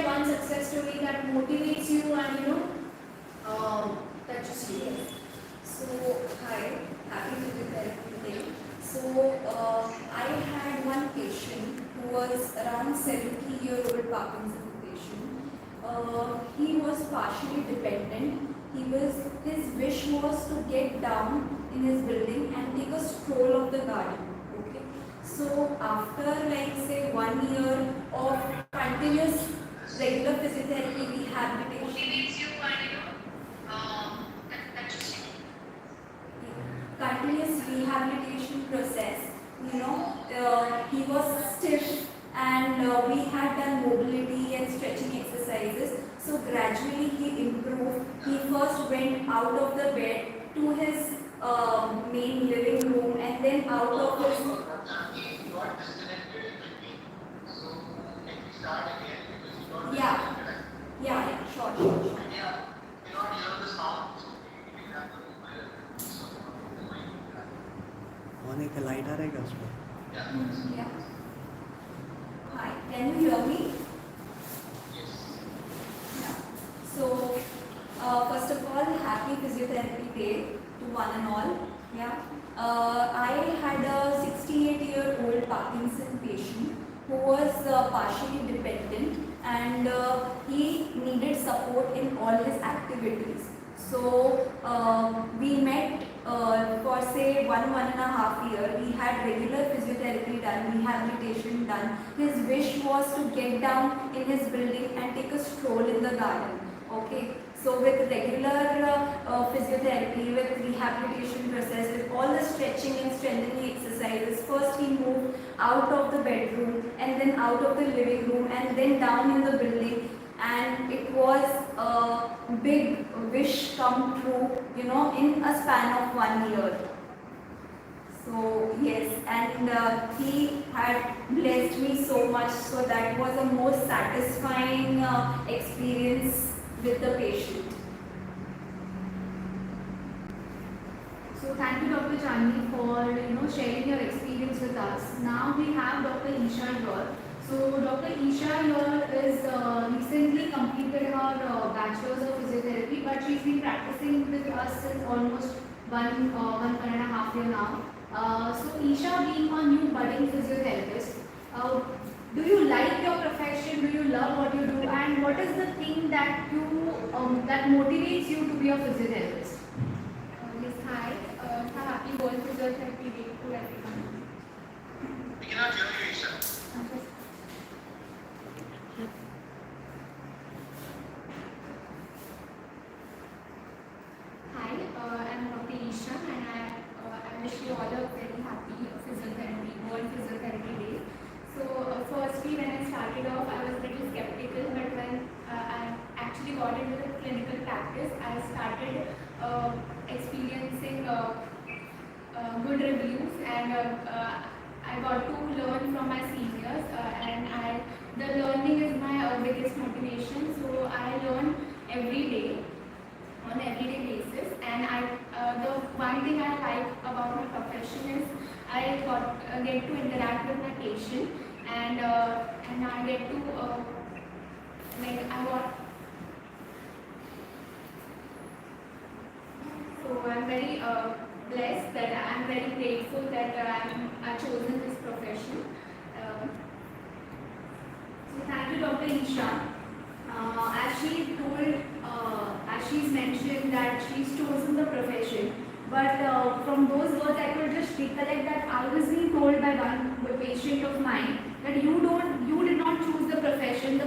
one success story that motivates you and touches you. So, hi, happy to be there today. So, I had one patient who was around 70-year-old Parkinson patient. He was partially dependent. His wish was to get down in his building and take a stroll of the garden. Okay. So after like say 1 year of continuous regular physiotherapy rehabilitation, motivates you and continuous rehabilitation process, he was stiff and we had done mobility and stretching exercises. So gradually he improved. He first went out of the bed to his main living room and then out of his. Yeah, yeah, sure. होने का light आ रहेगा उसमें. Yeah. Hi, can you hear me? Yeah. So, first of all, happy physiotherapy day to one and all. Yeah. I had a 68-year-old Parkinson patient who was partially dependent and he needed support in all his activities. So we met for say one and a half year. We had regular physiotherapy done, rehabilitation done. His wish was to get down in his building and take a stroll in the garden. Okay. So with regular physiotherapy, with rehabilitation process, with all the stretching and strengthening exercises, first he moved out of the bedroom and then out of the living room and then down in the building. And it was a big wish come true, in a span of 1 year. So yes, and he had blessed me so much, so that was the most satisfying experience with the patient. So thank you, Dr. Chandni, for sharing your experience with us. Now we have Dr. Isha here. So Dr. Isha here is recently completed her bachelor's of physiotherapy, but she's been practicing with us since almost one and a half year now. So Isha, being a new budding physiotherapist, do you like your profession? Do you love what you do? And what is the thing that that motivates you to be a physiotherapist? Yes, hi. Happy World Physiotherapy Day to everyone. We cannot hear you, Isha. Hi, I'm Dr. Isha and I wish you all a very happy World Physiotherapy Day. So firstly, when I started off, I was a little skeptical, but when I actually got into the clinical practice, I started experiencing good reviews and I got to learn from my seniors and the learning is my biggest motivation. So I learn every day on an everyday basis, and the one thing I like about my profession is I get to interact with my patient and I get to so I'm very blessed that I'm very grateful that I've chosen this profession. So thank you, Dr. Isha. As she's mentioned that she's chosen the profession, but from those words I could just recollect that I was being told by one patient of mine that you did not choose the profession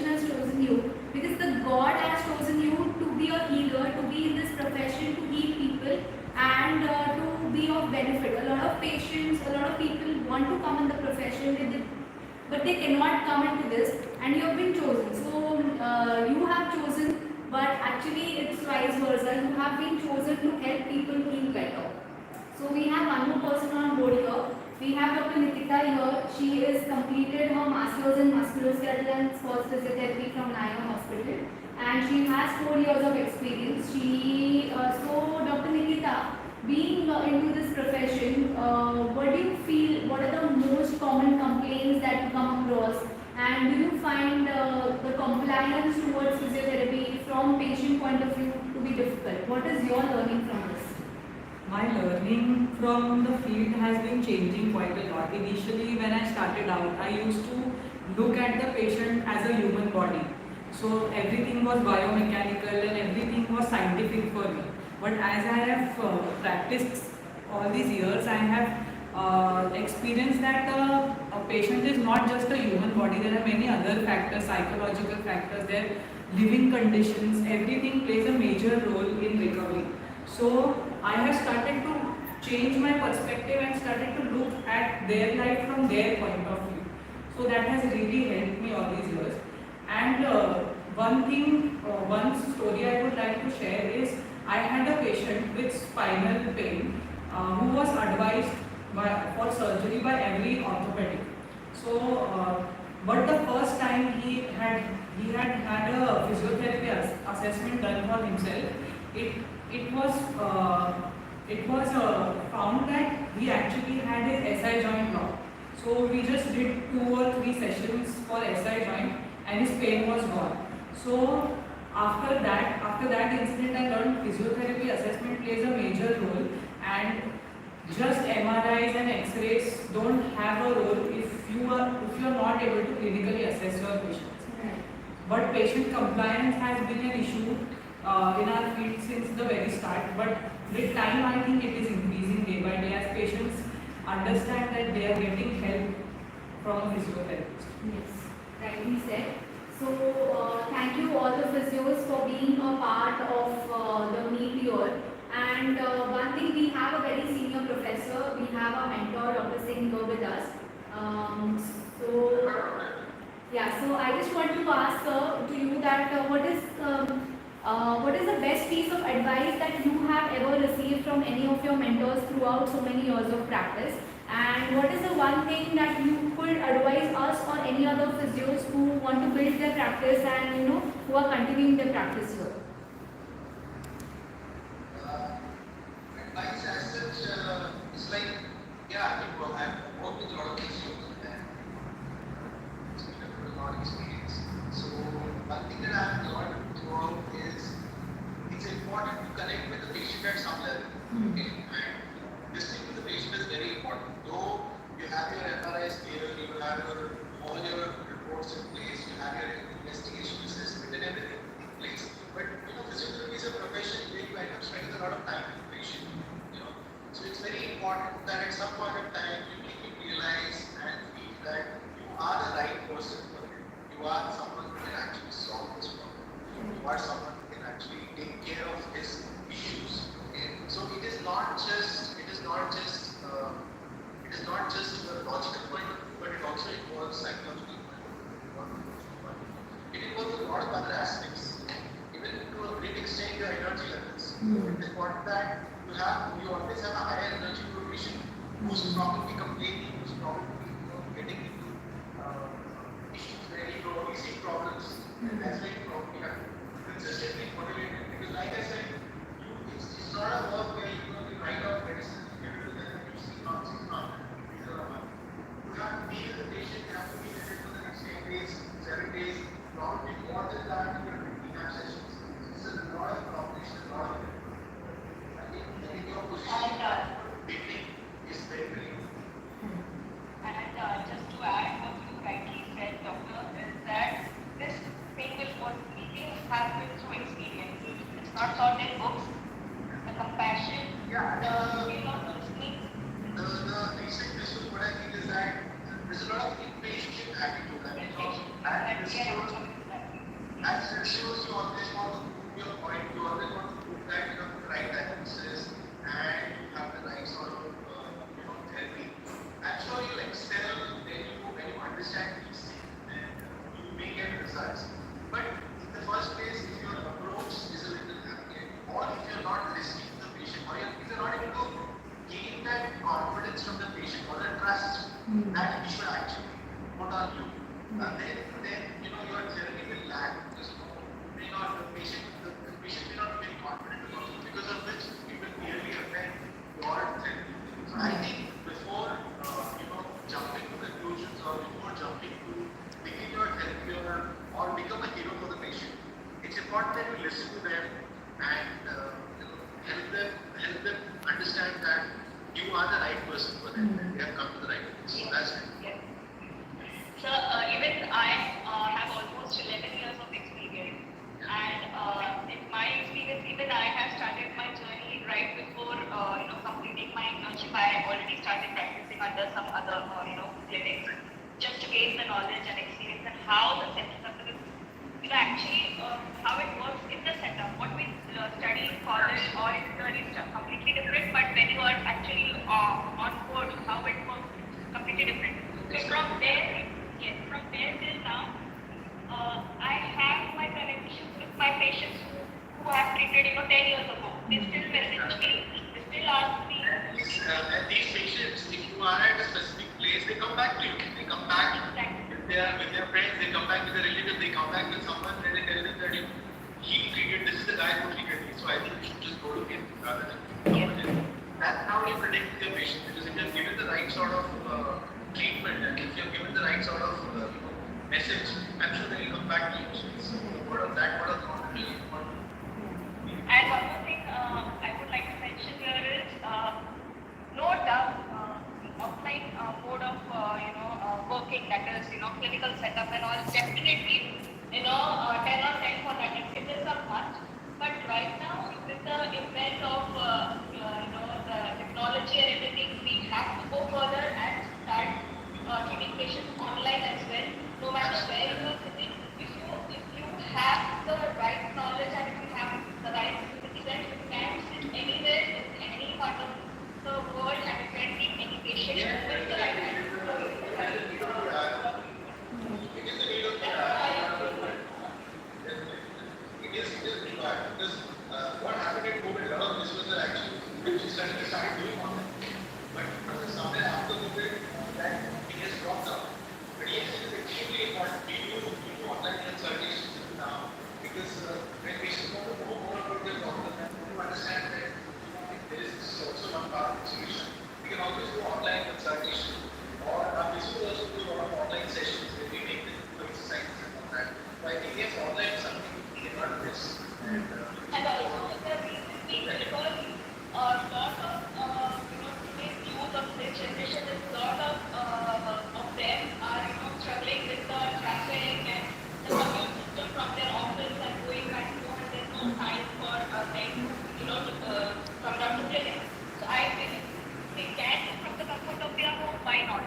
has chosen you, because the God has chosen you to be a healer, to be in this profession, to heal people and to be of benefit. A lot of patients, a lot of people want to come in the profession, but they cannot come into this, and you have been chosen. So you have chosen, but actually it's vice versa. You have been chosen to help people feel better. So we have one more person on board here. We have Dr. Nikita here. She has completed her Masters in Musculoskeletal and Sports Physiotherapy from Naya Hospital, and she has 4 years of experience. So Dr. Nikita, being into this profession, what do you feel? What are the most common complaints that you come across, and And do you find the compliance towards physiotherapy from patient point of view to be difficult? What is your learning from this? My learning from the field has been changing quite a lot. Initially, when I started out, I used to look at the patient as a human body. So everything was biomechanical and everything was scientific for me. But as I have practiced all these years, I have experienced that a patient is not just a human body. There are many other factors, psychological factors, their living conditions, everything plays a major role in recovery. So I have started to change my perspective and started to look at their life from their point of view. So that has really helped me all these years. And one story I would like to share is I had a patient with spinal pain who was advised for surgery by every orthopedic. So, but the first time he had a physiotherapy assessment done for himself, it was found that he actually had his SI joint blocked. So we just did 2 or 3 sessions for SI joint and his pain was gone. So after that incident, I learned physiotherapy assessment plays a major role, and just MRIs and X-rays don't have a role if you are not able to clinically assess your patients. But patient compliance has been an issue in our field since the very start. But with time, I think it is increasing day by day as patients understand that they are getting help from a physiotherapist. Yes, rightly said. So, thank you all the physios for being a part of the meet here. And one thing, we have a very senior professor, we have a mentor, Dr. Singh, here with us. So I just want to ask to you that what is the best piece of advice that you have ever received from any of your mentors throughout so many years of practice? And what is the one thing that you could advise us or any other physios who want to build their practice and who are continuing their practice here? Advice as such, it's like, yeah, I've worked with a lot of physios and it's been a lot of experience. So one thing that I've learned throughout is it's important to connect with the patient at some level. Okay? And listening to the patient is very important. Though you have your MRIs here, you have all your reports in place, you have your investigation assessment and everything in place. But physiotherapy is a profession where you end up spending a lot of time with the patient. So it's very important that at some point of time you need to realize and feel that you are the right person for it. You are someone who can actually solve this problem. You are someone who can actually take care of his issues. Okay? So it is not just a logical point of view, but it also involves psychological point of view. It involves a lot of other aspects, even to a great extent your energy levels. It's important that you always have a higher energy to a patient who's probably complaining, who's probably getting into issues where he probably seeing problems, and that's why you probably have to consistently motivate him. Because like I said, it's not a work where you write out medicine, you give it to them, and you see not 6 months, these are a month. You have to be with the patient, you have to be with it for the next 10 days, 7 days, probably more than that, you have 15 sessions. It's a lot of cooperation, a lot of your position beginning is very, very good. And just to add what you rightly said, Doctor, is that this thing which was meeting has been through experience. It's not taught in books. The compassion, the skill of listening. The recent issue, what I think is that there's a lot of impatient attitude. And as physios, you always want to prove your point, you always want to prove that you have the right diagnosis and you have the right sort of therapy. I'm sure you'll excel when you understand these things and you may get results. But in the first place, if your approach is a little arrogant, or if you're not listening to the patient, or if you're not able to gain that confidence from the patient or the trust that he should actually put on you, then your therapy will lag because the patient may not be very confident because of which it will really affect your therapy. So I think before jumping to conclusions or before jumping to important that you listen to them and help them understand that you are the right person for them. And they have come to the right place. So that's it. Yes. So even I have almost 11 years of experience, and in my experience, even I have started my journey right before completing my internship. I already started practicing under some other clinics, just to gain the knowledge and experience and how the setup is. Actually, how it works in the setup. What we study in college or in theory is completely different, but when you are actually on board, how it works is completely different. So from there, yes, from there till now, I have my connections with my patients who have treated 10 years ago. They still message me, they still ask me. And these patients, if you are at a specific place, they come back to you. They come back with their friends, they come back with their relatives, they come back with someone and they tell them that he treated, this is the guy who treated me. So I think you should just go to him rather than someone else. That's how you predict your patient, because if you're given the right sort of treatment and if you're given the right sort of message, I'm sure they'll come back to you. So the word of mouth is really important. And one more thing I would like to mention here is, no doubt, the offline mode of working, that is clinical setup and all, definitely 10 or 10 for that. It is a must. But right now, with the advent of the technology and everything, we have to go further and start treating patients online as well. No matter where you are sitting, if you have the right knowledge and if you have the right ability, then you can sit anywhere in any part of the world and you can treat any patient with the right It is required because what happened in COVID, a lot of businesses actually suddenly started doing online. But somewhere after COVID, that it has dropped down. But yes, it is extremely important. We do online consultations now because when patients want to know more about their problem and want to understand that there is also one part of the solution, we can always do online consultation. Or our business also do a lot of online sessions where we make the exercises and all that. So I think yes, online is something we cannot miss. And also the reason being because a lot of today's youth of this generation is a lot of them are struggling with the traffic and the commute system from their office and going back to home, and there's no time for them to come down to clinic. So I think they can from the comfort of their home. Why not?